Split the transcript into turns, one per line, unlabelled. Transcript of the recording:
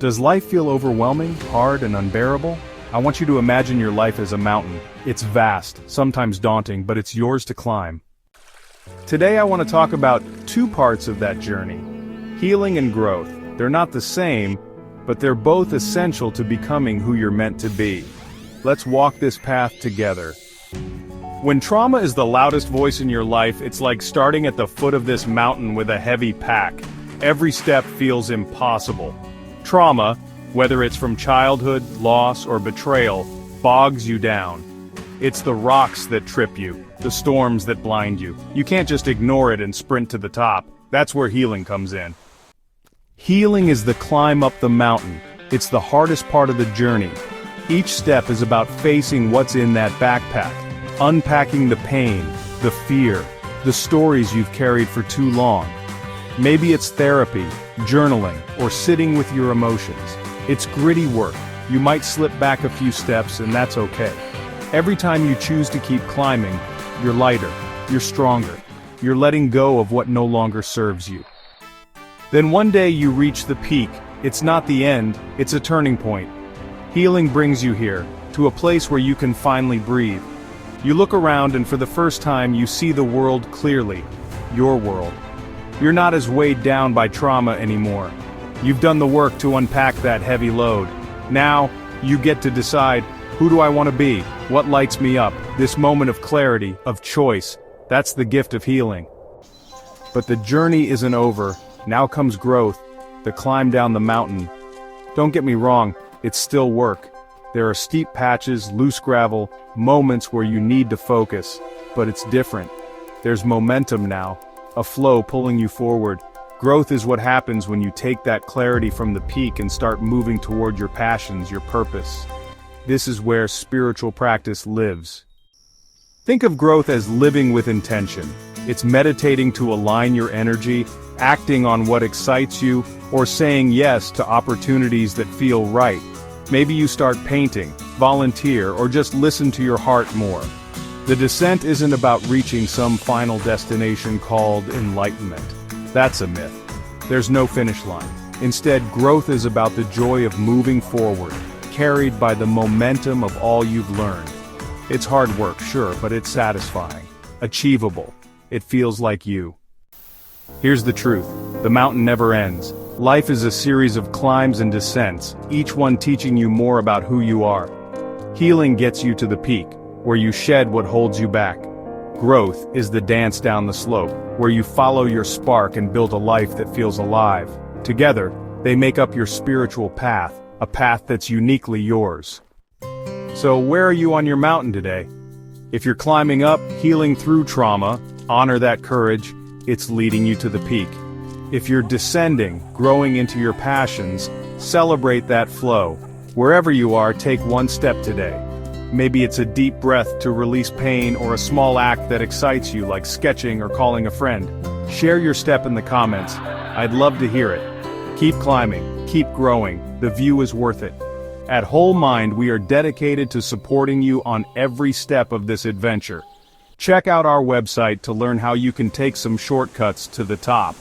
Does life feel overwhelming, hard, and unbearable? I want you to imagine your life as a mountain. It's vast, sometimes daunting, but it's yours to climb. Today I want to talk about two parts of that journey: healing and growth. They're not the same, but they're both essential to becoming who you're meant to be. Let's walk this path together. When trauma is the loudest voice in your life, it's like starting at the foot of this mountain with a heavy pack. Every step feels impossible. Trauma, whether it's from childhood, loss, or betrayal, bogs you down. It's the rocks that trip you, the storms that blind you. You can't just ignore it and sprint to the top. That's where healing comes in. Healing is the climb up the mountain. It's the hardest part of the journey. Each step is about facing what's in that backpack, unpacking the pain, the fear, the stories you've carried for too long. Maybe it's therapy, journaling, or sitting with your emotions. It's gritty work. You might slip back a few steps, and that's okay. Every time you choose to keep climbing, you're lighter, you're stronger, you're letting go of what no longer serves you. Then one day you reach the peak. It's not the end, it's a turning point. Healing brings you here, to a place where you can finally breathe. You look around and for the first time you see the world clearly. Your world. You're not as weighed down by trauma anymore. You've done the work to unpack that heavy load. Now, you get to decide, who do I want to be? What lights me up? This moment of clarity, of choice. That's the gift of healing. But the journey isn't over. Now comes growth, the climb down the mountain. Don't get me wrong, it's still work. There are steep patches, loose gravel, moments where you need to focus, but it's different. There's momentum now, a flow pulling you forward. Growth is what happens when you take that clarity from the peak and start moving toward your passions, your purpose. This is where spiritual practice lives. Think of growth as living with intention. It's meditating to align your energy, acting on what excites you, or saying yes to opportunities that feel right. Maybe you start painting, volunteer, or just listen to your heart more. The descent isn't about reaching some final destination called enlightenment. That's a myth. There's no finish line. Instead, growth is about the joy of moving forward, carried by the momentum of all you've learned. It's hard work, sure, but it's satisfying, achievable. It feels like you. Here's the truth. The mountain never ends. Life is a series of climbs and descents, each one teaching you more about who you are. Healing gets you to the peak, where you shed what holds you back. Growth is the dance down the slope, where you follow your spark and build a life that feels alive. Together, they make up your spiritual path, a path that's uniquely yours. So where are you on your mountain today? If you're climbing up, healing through trauma, honor that courage. It's leading you to the peak. If you're descending, growing into your passions, celebrate that flow. Wherever you are, take one step today. Maybe it's a deep breath to release pain or a small act that excites you, like sketching or calling a friend. Share your step in the comments. I'd love to hear it. Keep climbing, keep growing. The view is worth it. At Whole Mind, we are dedicated to supporting you on every step of this adventure. Check out our website to learn how you can take some shortcuts to the top.